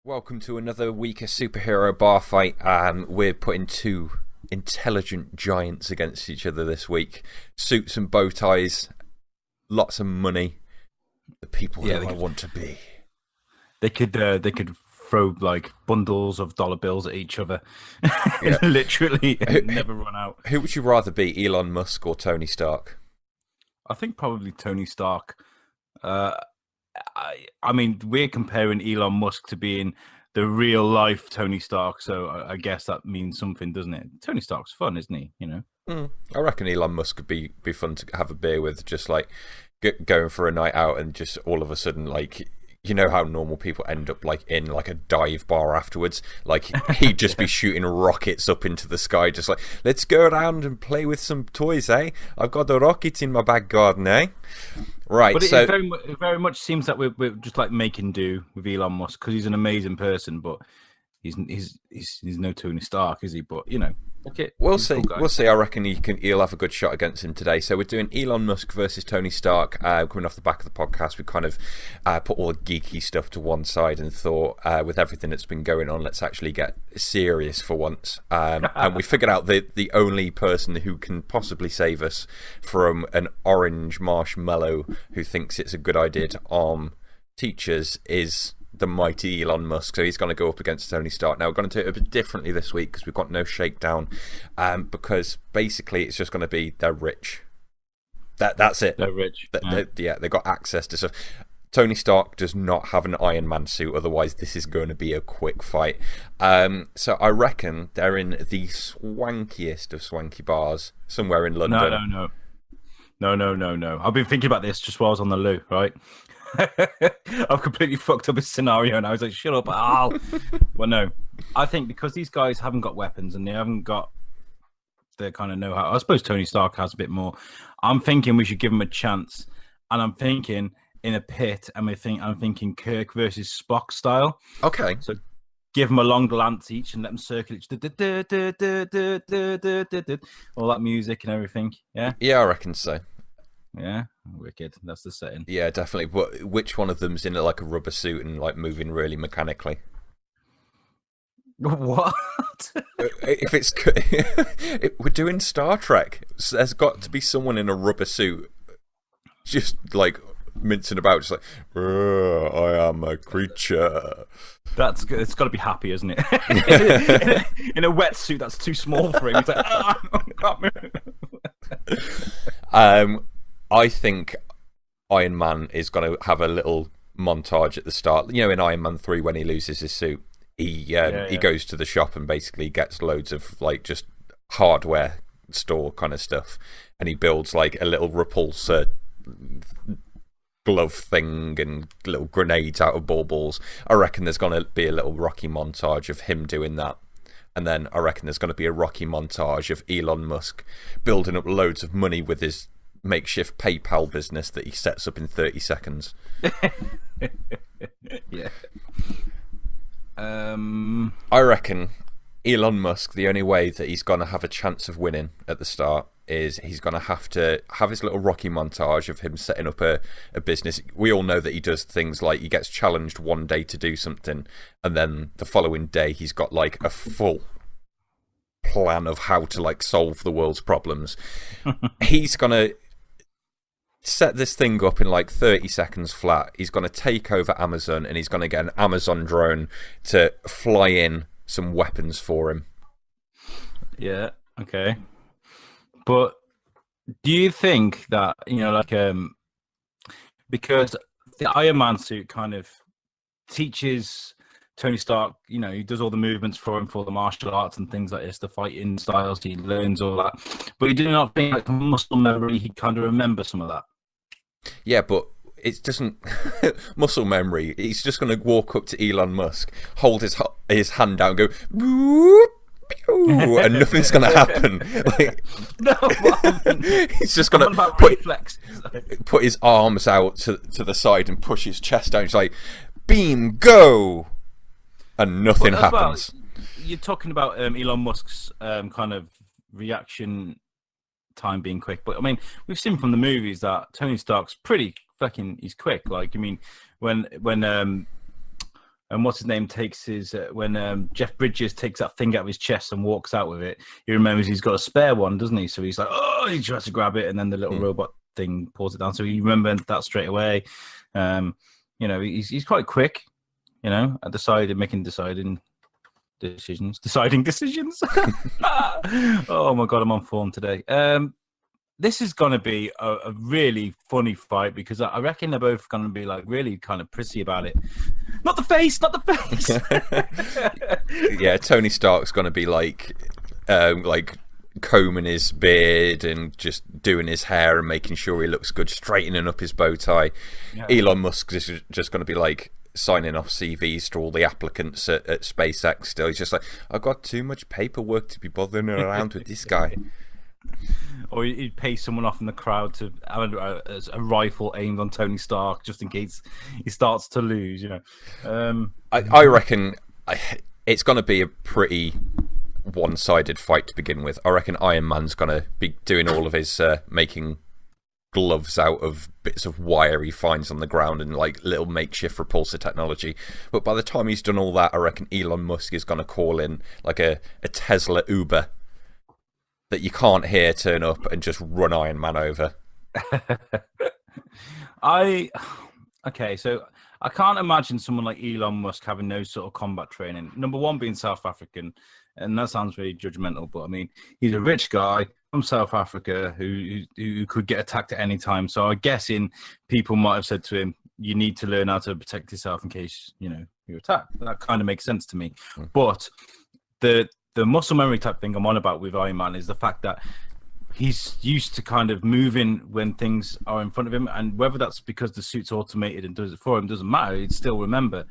Welcome to another week of superhero bar fight. We're putting two intelligent giants against each other this week. Suits and bow ties, lots of money. The people that I want to be. They could throw like bundles of dollar bills at each other, literally, and never run out. Who would you rather be, Elon Musk or Tony Stark? I think probably Tony Stark. I mean, we're comparing Elon Musk to being the real life Tony Stark, so I guess that means something, doesn't it? Tony Stark's fun, isn't he? You know. I reckon Elon Musk could be fun to have a beer with, just like going for a night out, and just all of a sudden, like, you know how normal people end up like in like a dive bar afterwards. Like he'd just be shooting rockets up into the sky, just like, let's go around and play with some toys, eh? I've got the rockets in my back garden, eh? Right, but so it very much seems that we're just like making do with Elon Musk because he's an amazing person, but he's no Tony Stark, is he? But you know, okay, we'll see. We'll see. I reckon he'll have a good shot against him today. So we're doing Elon Musk versus Tony Stark. Coming off the back of the podcast, we kind of put all the geeky stuff to one side and thought, with everything that's been going on, let's actually get serious for once. And we figured out the only person who can possibly save us from an orange marshmallow who thinks it's a good idea to arm teachers is the mighty Elon Musk. So he's going to go up against Tony Stark. Now we're going to do it a bit differently this week because we've got no shakedown, because basically it's just going to be they're rich. That's it. They're rich. They've got access to stuff. Tony Stark does not have an Iron Man suit, otherwise this is going to be a quick fight. So I reckon they're in the swankiest of swanky bars somewhere in London. No. I've been thinking about this just while I was on the loo, right? I've completely fucked up his scenario and I was like, shut up, Al. Well, no. I think because these guys haven't got weapons and they haven't got the kind of know-how. I suppose Tony Stark has a bit more. I'm thinking we should give him a chance. And I'm thinking in a pit, and I'm thinking Kirk versus Spock style. Okay. So give them a long lance each and let them circle each. All that music and everything. Yeah? Yeah, I reckon so. Yeah, wicked. That's the setting. Yeah, definitely. But which one of them's in like a rubber suit and like moving really mechanically? What? If it's we're doing Star Trek, so there's got to be someone in a rubber suit, just like mincing about, just like, I am a creature. That's good. It's got to be happy, isn't it? in a wetsuit that's too small for him. He's like, I can't move. I think Iron Man is going to have a little montage at the start. You know, in Iron Man 3, when he loses his suit, he goes to the shop and basically gets loads of like just hardware store kind of stuff, and he builds like a little repulsor glove thing and little grenades out of baubles. I reckon there's going to be a little Rocky montage of him doing that. And then I reckon there's going to be a Rocky montage of Elon Musk building up loads of money with his makeshift PayPal business that he sets up in 30 seconds. Yeah. I reckon Elon Musk, the only way that he's going to have a chance of winning at the start is he's going to have his little Rocky montage of him setting up a business. We all know that he does things like he gets challenged one day to do something, and then the following day he's got like a full plan of how to like solve the world's problems. He's going to set this thing up in like 30 seconds flat. He's going to take over Amazon, and he's going to get an Amazon drone to fly in some weapons for him. Yeah, okay. But do you think that, you know, like, because the Iron Man suit kind of teaches Tony Stark, you know, he does all the movements for him for the martial arts and things like this, the fighting styles, he learns all that. But you do not think, like, muscle memory, he kind of remembers some of that. Yeah, but it doesn't muscle memory. He's just going to walk up to Elon Musk, hold his hand out, and go, boop, pew, and nothing's going to happen. Like, no, he's just going to put his arms out to the side and push his chest out. He's like, beam, go, and nothing happens. Well, you're talking about Elon Musk's kind of reaction time being quick, but I mean, we've seen from the movies that Tony Stark's pretty fucking, he's quick. Like, I mean, when and what's his name takes his when Jeff Bridges takes that thing out of his chest and walks out with it, he remembers he's got a spare one, doesn't he? So he's like, oh, he tries to grab it, and then the little robot thing pulls it down. So he remembers that straight away. He's quite quick, at making deciding decisions. Oh my god, I'm on form today. This is going to be a really funny fight because I reckon they're both going to be like really kind of prissy about it. Not the face. Yeah, Tony Stark's going to be like combing his beard and just doing his hair and making sure he looks good, straightening up his bow tie. Yeah. Elon Musk is just going to be like signing off CVs to all the applicants at SpaceX. Still, he's just like, I've got too much paperwork to be bothering around with this guy. Or he'd pay someone off in the crowd to have a rifle aimed on Tony Stark just in case he starts to lose. I reckon it's going to be a pretty one-sided fight to begin with. I reckon Iron Man's going to be doing all of his making gloves out of bits of wire he finds on the ground and like little makeshift repulsor technology. But by the time he's done all that, I reckon Elon Musk is going to call in like a Tesla Uber that you can't hear turn up and just run Iron Man over. So I can't imagine someone like Elon Musk having no sort of combat training. Number one, being South African, and that sounds really judgmental, but I mean, he's a rich guy from South Africa who could get attacked at any time. So I'm guessing people might have said to him, you need to learn how to protect yourself in case, you're attacked. That kind of makes sense to me. But the muscle memory type thing I'm on about with Iron Man is the fact that he's used to kind of moving when things are in front of him, and whether that's because the suit's automated and does it for him doesn't matter. He'd still remember.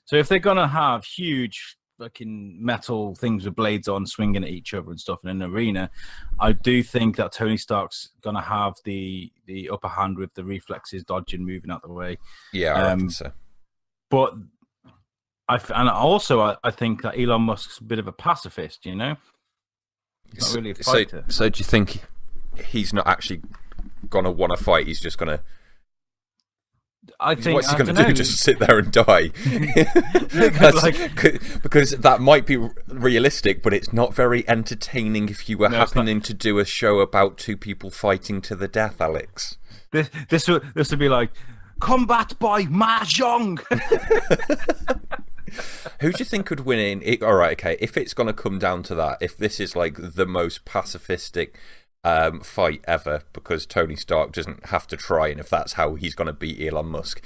So if they're gonna have huge fucking metal things with blades on swinging at each other and stuff in an arena, I do think that Tony Stark's gonna have the upper hand with the reflexes, dodging, moving out the way. Yeah, I reckon so. But I think that Elon Musk's a bit of a pacifist, He's not really a fighter. So do you think he's not actually going to want to fight? He's just going to... What's he going to do? Just sit there and die? Because that might be realistic, but it's not very entertaining if you were happening to do a show about two people fighting to the death, Alex. This would be like, combat by Mahjong! Who do you think could win in? All right, okay. If it's going to come down to that, if this is like the most pacifistic fight ever, because Tony Stark doesn't have to try, and if that's how he's going to beat Elon Musk,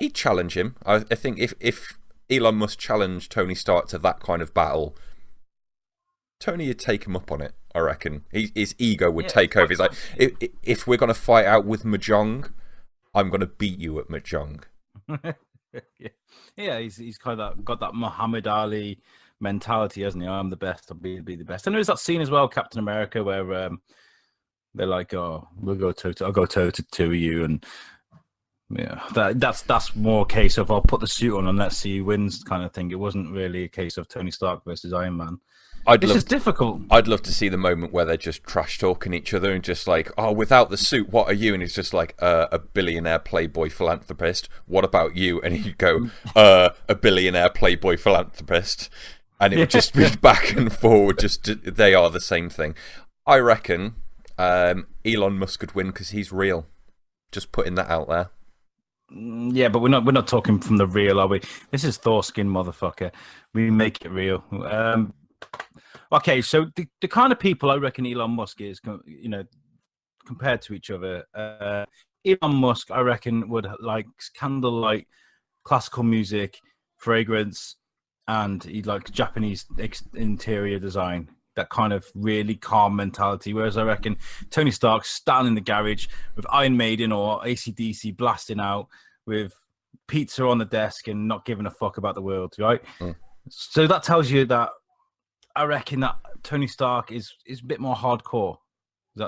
he'd challenge him. I think if Elon Musk challenged Tony Stark to that kind of battle, Tony would take him up on it. I reckon his ego would take over. He's like, if we're going to fight out with Mahjong, I'm going to beat you at Mahjong. Yeah, he's kind of got that Muhammad Ali mentality, hasn't he? I'm the best, I'll be the best. And there's that scene as well, Captain America, where they're like, "Oh, I'll go toe to two of you," and yeah, that's more a case of I'll put the suit on and let's see who wins kind of thing. It wasn't really a case of Tony Stark versus Iron Man. This is difficult. I'd love to see the moment where they're just trash talking each other and just like, oh, without the suit, what are you? And he's just like, a billionaire playboy philanthropist. What about you? And he'd go, a billionaire playboy philanthropist. And it would just be back and forward. They are the same thing. I reckon Elon Musk could win because he's real. Just putting that out there. Yeah, but we're not talking from the real, are we? This is Thors-Kin, motherfucker. We make it real. Okay, so the kind of people I reckon Elon Musk is, compared to each other, Elon Musk, I reckon, would like candlelight, classical music, fragrance, and he'd like Japanese interior design. That kind of really calm mentality. Whereas I reckon Tony Stark's standing in the garage with Iron Maiden or AC/DC blasting out with pizza on the desk and not giving a fuck about the world, right? So that tells you that I reckon that Tony Stark is a bit more hardcore. Is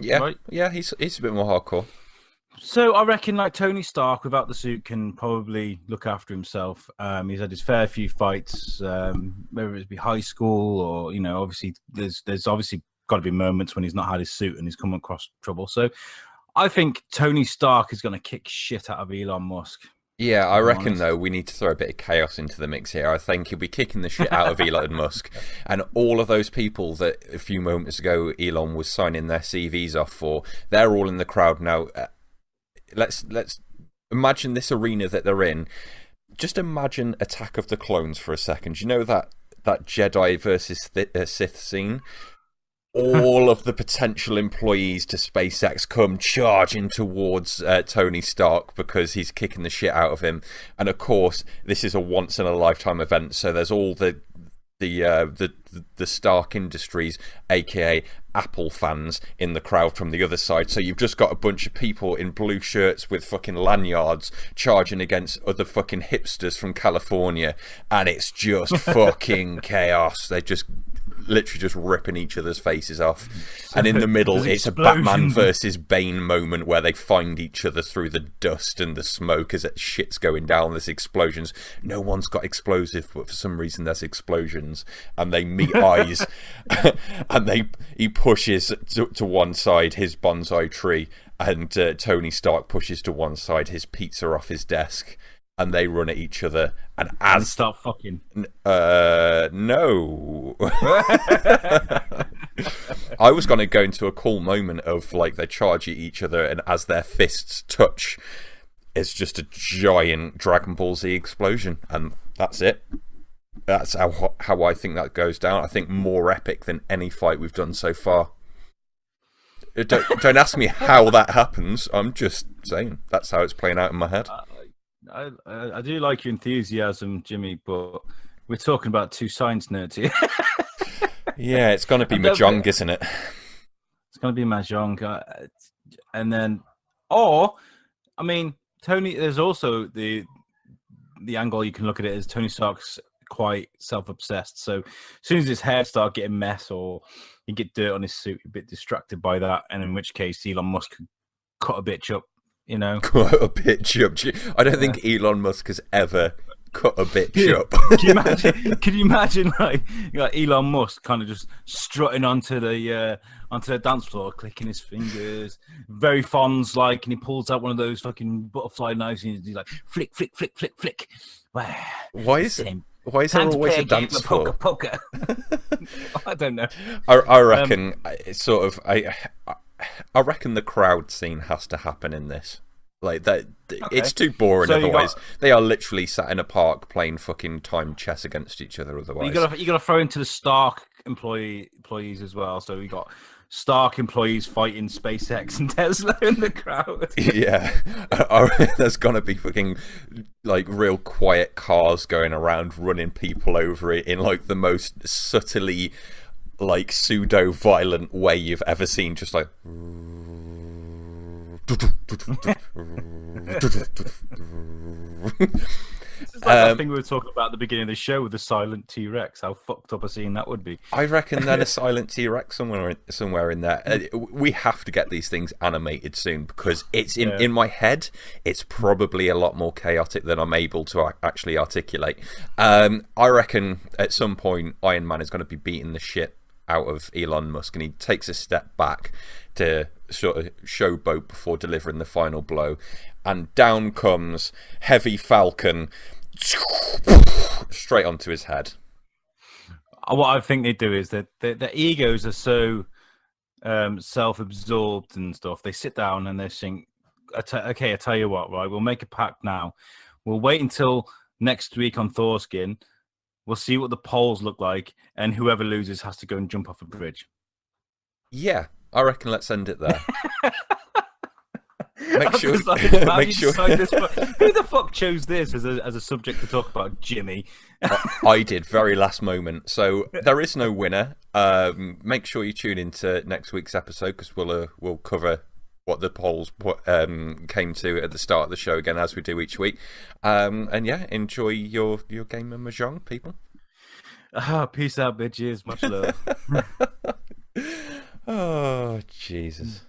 that right? Yeah, he's a bit more hardcore. So I reckon like Tony Stark without the suit can probably look after himself. He's had his fair few fights, whether it be high school or, obviously there's obviously got to be moments when he's not had his suit and he's come across trouble. So I think Tony Stark is going to kick shit out of Elon Musk. Yeah, I if I'm reckon honest. though we need to throw a bit of chaos into the mix here. I think he'll be kicking the shit out of Elon Musk, and all of those people that a few moments ago Elon was signing their CVs off for. They're all in the crowd now. Let's imagine this arena that they're in. Just imagine Attack of the Clones for a second. You know that Jedi versus Sith scene? All of the potential employees to SpaceX come charging towards Tony Stark because he's kicking the shit out of him. And of course, this is a once in a lifetime event. So there's all the Stark Industries, aka Apple fans, in the crowd from the other side. So you've just got a bunch of people in blue shirts with fucking lanyards charging against other fucking hipsters from California, and it's just fucking chaos. They just literally just ripping each other's faces off, and in the middle it's a Batman versus Bane moment where they find each other through the dust and the smoke as shit's going down. There's explosions. No one's got explosive, but for some reason there's explosions, and they meet eyes, and he pushes to one side his bonsai tree, and Tony Stark pushes to one side his pizza off his desk, and they run at each other, and as start fucking. No. I was going to go into a cool moment of like they charge at each other, and as their fists touch, it's just a giant Dragon Ball Z explosion, and that's it. That's how I think that goes down. I think more epic than any fight we've done so far. Don't ask me how that happens. I'm just saying that's how it's playing out in my head. I do like your enthusiasm, Jimmy, but we're talking about two science nerds here. Yeah, it's going to be Mahjong, isn't it? It's going to be Mahjong. And then, or, I mean, Tony, there's also the angle you can look at it as Tony Stark's quite self-obsessed. So as soon as his hair starts getting mess or you get dirt on his suit, you're a bit distracted by that. And in which case, Elon Musk could cut a bitch up. You know, cut a bitch up. I don't think Elon Musk has ever cut a bitch up. Can you imagine like Elon Musk kind of just strutting onto the dance floor, clicking his fingers, very Fonz like, and he pulls out one of those fucking butterfly knives and he's like flick, flick, flick, flick, flick. Why is there always a dance floor? Poker. I don't know. I reckon it's sort of I reckon the crowd scene has to happen in this. Like that, okay. It's too boring otherwise. They are literally sat in a park playing fucking timed chess against each other. Otherwise, you got to throw into the Stark employees as well. So we got Stark employees fighting SpaceX and Tesla in the crowd. Yeah, there's gonna be fucking like real quiet cars going around, running people over it in like the most subtly like pseudo-violent way you've ever seen, just like This is like that thing we were talking about at the beginning of the show with the silent T-Rex. How fucked up a scene that would be. I reckon then a silent T-Rex somewhere in there. We have to get these things animated soon because it's in my head. It's probably a lot more chaotic than I'm able to actually articulate. I reckon at some point Iron Man is going to be beating the shit out of Elon Musk, and he takes a step back to sort of showboat before delivering the final blow, and down comes Heavy Falcon straight onto his head. What I think they do is that their egos are so self-absorbed and stuff. They sit down and they think, okay, I tell you what, right, we'll make a pact now. We'll wait until next week on Thors-Kin. We'll see what the polls look like, and whoever loses has to go and jump off a bridge. Yeah, I reckon let's end it there. Make sure. Who the fuck chose this as a subject to talk about, Jimmy? I did, very last moment. So there is no winner. Make sure you tune into next week's episode because we'll cover what the polls came to at the start of the show again, as we do each week. And yeah, enjoy your game of Mahjong, people. Peace out, bitches. Much love. Oh, Jesus.